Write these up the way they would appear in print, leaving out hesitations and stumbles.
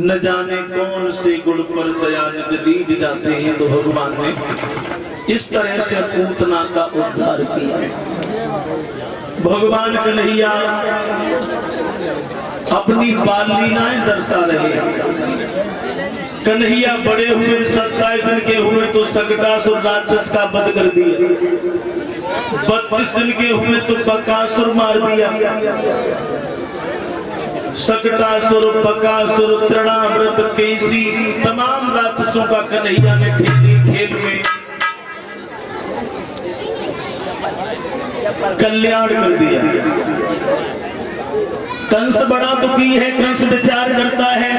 न जाने कौन से गुण पर दया निधि दीद जाते हैं, तो भगवान ने इस तरह से पूतना का उद्धार किया। भगवान कन्हैया अपनी बाल लीलाएं दर्शा रहे हैं। कन्हैया बड़े हुए 27 दिन के हुए तो सकटासुर राक्षस का वध कर दिया। 32 दिन के हुए तो बकासुर मार दिया। सकटासुर, बकासुर, तृणाव्रत, केसी तमाम राक्षसों का कन्हैया ने खेल में कल्याण कर दिया। कंस बड़ा दुखी है। कंस विचार करता है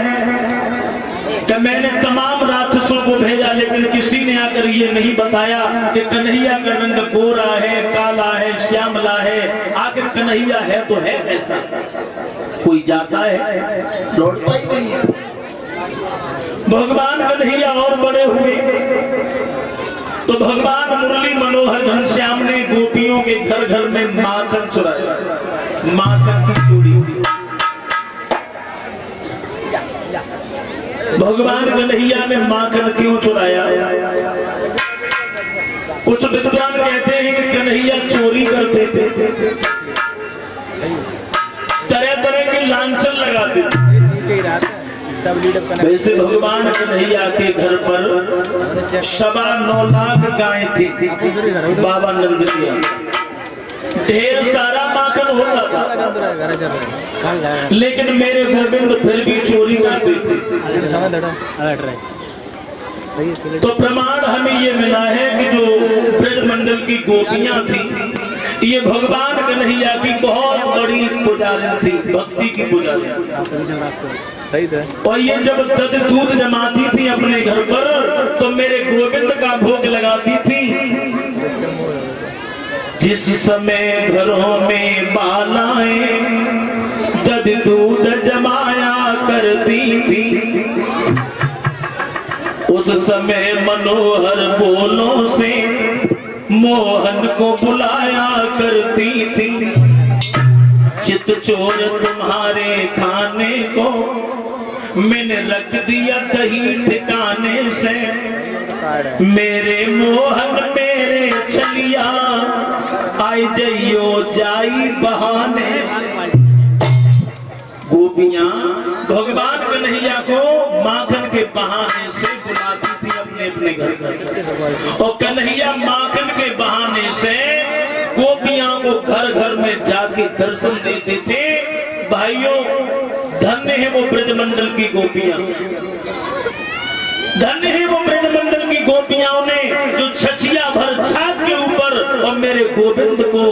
कि मैंने तमाम राक्षसों को भेजा, लेकिन किसी ने आकर ये नहीं बताया कि कन्हैया का रंग गोरा है, काला है, श्यामला है। आखिर कन्हैया है तो है कैसा? कोई जाता है, लौटता ही नहीं है। भगवान कन्हैया और बड़े हुए तो भगवान मुरली मनोहर घनश्याम ने गोपियों के घर घर में माखन चुराया, माखन की चूड़ी। भगवान कन्हैया ने माखन क्यों चुराया? कुछ विद्वान कहते हैं कि कन्हैया चोरी करते थे, तरह तरह के लांछन लगाते थे। वैसे भगवान कन्हैया के घर पर 9.25 लाख गायें थी। बाबा नंद किया ढेर सारा माखन होता था, लेकिन मेरे गोविंद फिर भी चोरी करते थे। तो प्रमाण हमें ये मिला है कि जो ब्रजमंडल की गोपियां थी, ये भगवान कन्हैया की बहुत बड़ी पुजारी थी, भक्ति की पुजारी। और ये जब दध दूध जमाती थी अपने घर पर, तो मेरे गोविंद का भोग लगाती थी। जिस समय घरों में बालाएं दध दूध जमाया करती थी, उस समय मनोहर बोलों से मोहन को बुलाया करती थी। चित चोर तुम्हारे खाने को मैंने रख दिया दही ठिकाने से। मेरे मोहन मेरे छलिया आई जइयो जाई बहाने से। गोपियां भगवान कन्हैया को माखन के बहाने से बुलाती थी अपने अपने घर पर, और कन्हैया माखन के बहाने से गोपियां को घर घर में जाके दर्शन देते थे। भाइयों, धन्य है वो ब्रजमंडल की गोपियां, धन्य है वो ब्रजमंडल की गोपियां ने जो छछिया भर छाछ के ऊपर और मेरे गोविंद को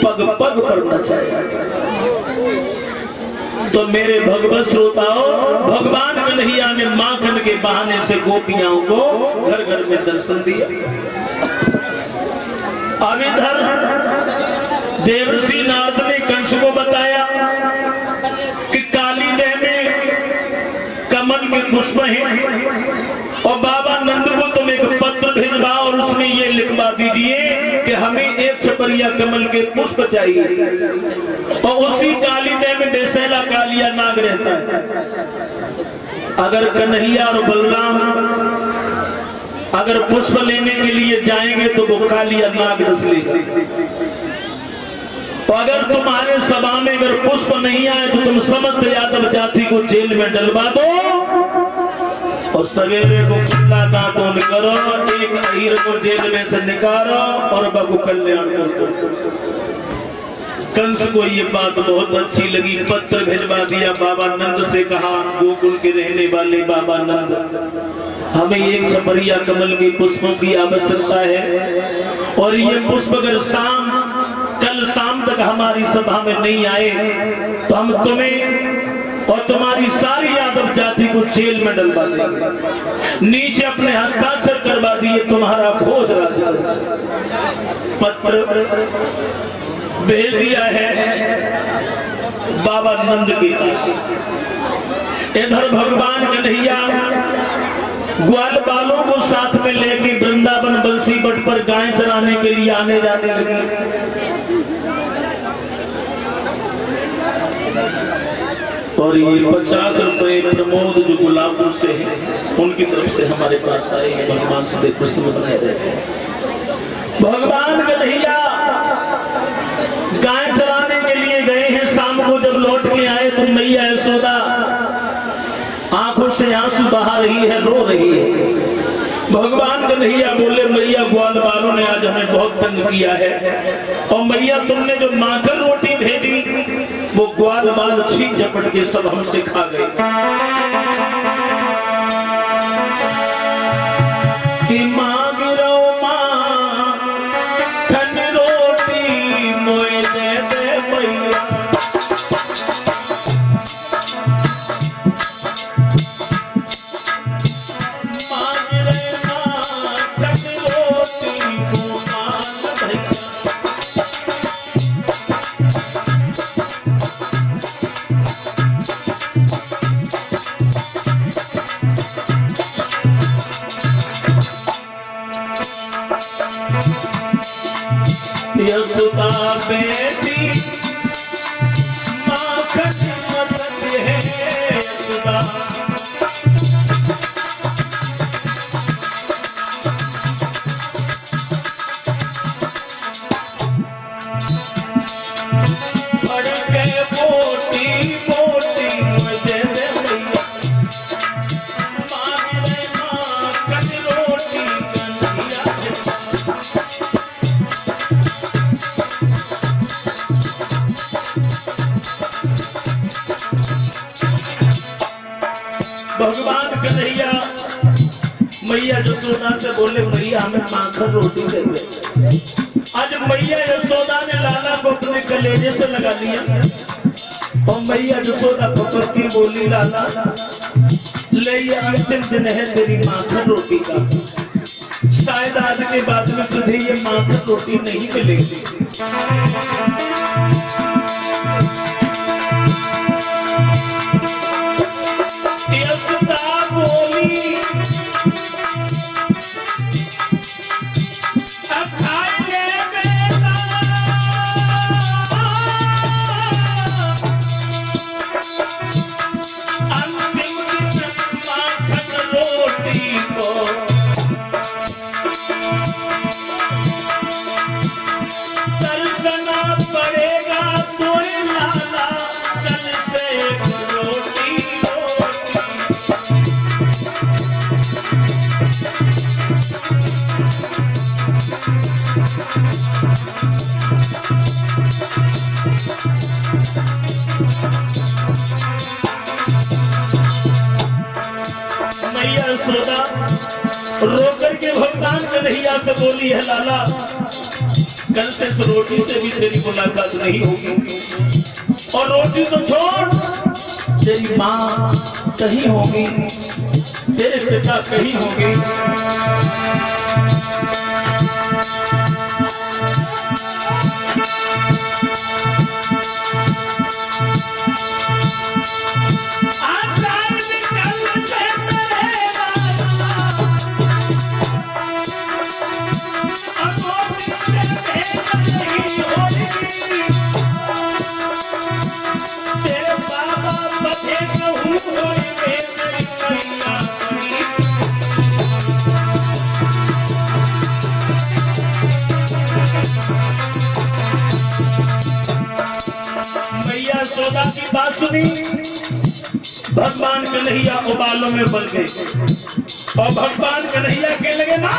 पग पग पर नचाया। तो मेरे भगवत श्रोताओं, भगवान कन्हैया ने माखन के बहाने से गोपियां को घर घर में दर्शन दिया। अब इधर देवर्षि नारद ने कंस को बताया कि काली देह में कमल के पुष्प हैं, और बाबा नंद को तुम एक पत्र भिजवा और उसमें ये लिखवा दीजिए कि हमें एक छपरिया कमल के पुष्प चाहिए। और उसी काली देह में बेसैला कालिया नाग रहता है। अगर कन्हैया और बलराम अगर पुष्प लेने के लिए जाएंगे तो वो कालिया नाग डस लेगा। तो अगर तुम्हारे सभा में अगर पुष्प नहीं आए तो तुम समस्त यादव जाति को जेल में डलवा दो, और सवेरे को खुला दांतों करो, एक अहीर को जेल में से निकालो और बगु कल्याण कर दो। कंस को ये बात बहुत अच्छी लगी, पत्र भिजवा दिया। बाबा नंद से कहा, गोकुल के रहने वाले बाबा नंद, हमें एक छपरिया कमल के पुष्पों की आवश्यकता है, और ये पुष्प अगर कल शाम तक हमारी सभा में नहीं आए तो हम तुम्हें और तुम्हारी सारी यादव जाति को जेल में डलवा देंगे। नीचे अपने हस्ताक्षर करवा दिए, तुम्हारा भोज राजा। पत्र भेज दिया है बाबा नंद के पास। इधर भगवान कन्हैया ग्वाल बालों को साथ में लेके वृंदावन बंसी बट पर गाय चराने के लिए आने जाने लगे। और ये 50 रुपए प्रमोद जो गुलाबों से है उनकी तरफ से हमारे पास आए हैं। भगवान से प्रसन्न बनाए रहते हैं। भगवान कन्हैया गाय चराने के लिए गए हैं। शाम को जब लौट के आए तो मैया यशोदा आंखों से आंसू बहा रही है, रो रही है। भगवान कन्हैया बोले, मैया ग्वाल वालों ने आज हमें बहुत तंग किया है और मैया तुमने जो माखन रोटी भेजी वो ग्वाल बाल छीन झपट के सब हमसे खा गए। कि मांग रो माखन रोटी मोए दे दे मैया। यशोदा बेटी माखन मदद है यशोदा। फड़ के बोटी बोटी मुझे दे मैया। मांग ले माखन रोटी कन्हैया। भगवान कन्हैया मैया यशोदा से बोले, मैया हमें माखन रोटी दे दे। आज मैया यशोदा ने लाला को अपने कलेजे से लगा लिया और मैया यशोदा पकड़ की बोली, लाला ले ये अंतिम दिन है तेरी माखन रोटी का। शायद आज के बाद में तुझे ये माखन रोटी नहीं मिलेगी। यशोदा बोली, अब खाएंगे बेटा अंतिम दिन माखन रोटी को। दर्शना पड़ेगा तोरे लाला कल से रोटी। मैया यशोदा रो करके भगवान कन्हैया से बोली है, लाला कल से इस रोटी से भी तेरी मुलाकात नहीं होगी। और रोटी तो छोड़, तेरी माँ कहीं होगी, तेरे पिता कहीं होंगे। मैया यशोदा की बात सुनी, भगवान कन्हैया उबालों में बन गए और भगवान कन्हैया के लगे ना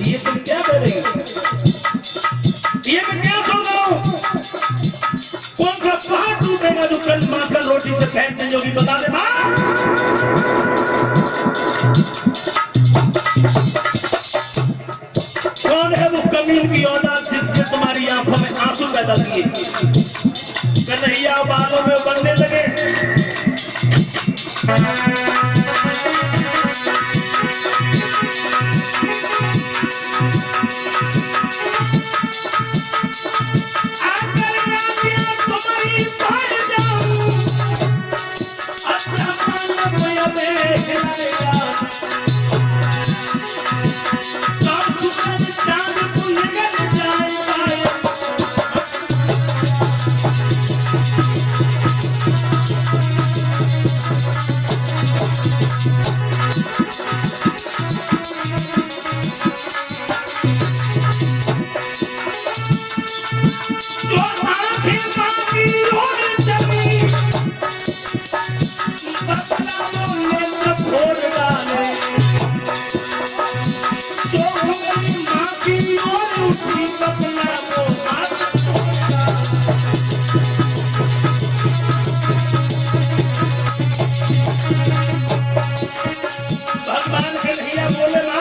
ये तुम क्या कर रही हो? ये मैं क्या सोच रहा हूं? कौन सा पहाड़ टूटेगा जो कल माखन रोटी से फेंकने जोगी? बता दे मां। कौन है वो कमीन की औलाद जिसने तुम्हारी आंखों में आंसू पैदा किए? कन्हैया बालों में बनने लगे। भगवान कन्हैया बोले ना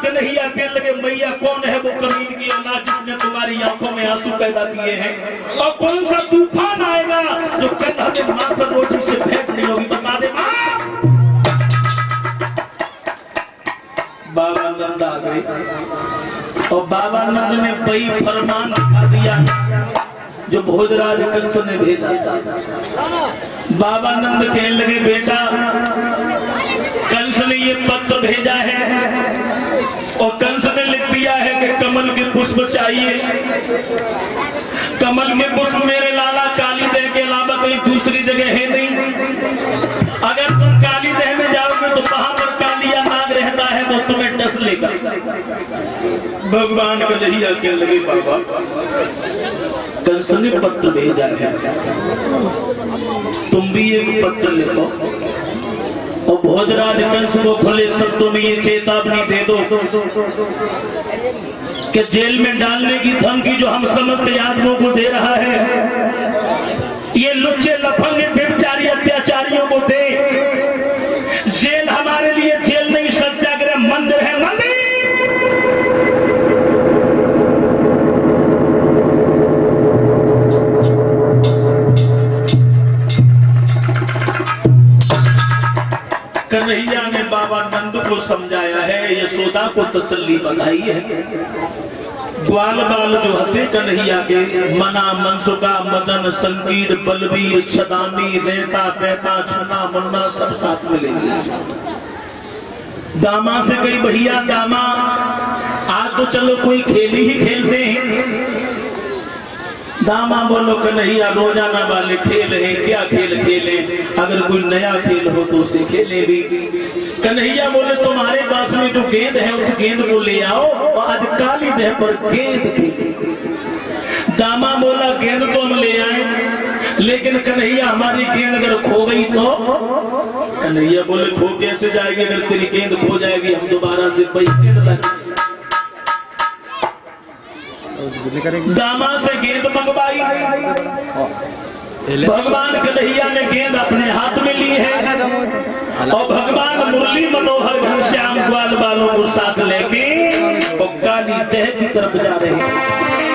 कन्हैया कहने लगे मैया कौन है वो कमीन की औलाद जिसने तुम्हारी आंखों में आंसू पैदा किए हैं और कौन सा तूफान आएगा जो कंधा में मारकर रोटी से भेंट नहीं होगी बता दे मां। बाबा नंद आ गए और बाबा नंद ने वही फरमान दिखा दिया जो भोजराज कंस ने भेजा था। बाबा नंद कहने लगे बेटा कंस ने ये पत्र भेजा है और कंस ने लिख दिया है कि कमल के पुष्प चाहिए। कमल के पुष्प मेरे लाला कालीदेह के अलावा कहीं दूसरी जगह है नहीं। अगर तुम कालीदेह में जाओगे तो वहां पर कालिया नाग रहता है वो तुम्हें डस लेगा। भगवान कन्हैया कहने लगे बाबा कंस ने पत्र भेजा है तुम भी एक पत्र लिखो और भोजराज कंस को खुले शब्दों में ये चेतावनी दे दो कि जेल में डालने की धमकी जो हम समस्त आदमियों को दे रहा है ये लुच्चे लफंगे व्यभिचारी अत्याचारियों को दे। जेल हमारे लिए जेल नहीं सत्याग्रह मंदिर है मंदिर। कन्हैया ने बाबा नंद को समझाया है यशोदा को तसल्ली बताई है। ग्वाल बाल जो हते कन्हैया के मना मनसुका मदन संकीर बलवीर छदामी रेता पैता छुना मुन्ना सब साथ में लेंगे। दामा से कई भैया दामा आज तो चलो कोई खेल ही खेलते हैं। दामा बोलो कन्हैया रोजाना वाले खेल है क्या खेल खेले अगर कोई नया खेल हो तो उसे खेले भी। कन्हैया बोले तुम्हारे पास में जो गेंद है उस गेंद को ले आओ और आज काली देह पर गेंद खेले। दामा बोला गेंद तो हम ले आए लेकिन कन्हैया हमारी गेंद अगर खो गई तो। कन्हैया बोले खो कैसे जाएगी अगर तेरी गेंद खो जाएगी हम दोबारा से वही गेंद लाएंगे। दामा से गेंद मंगवाई भगवान कन्हैया ने गेंद अपने हाथ में ली है और भगवान मुरली मनोहर घनश्याम ग्वाल बालों को साथ लेके काली देह की तरफ जा रहे हैं।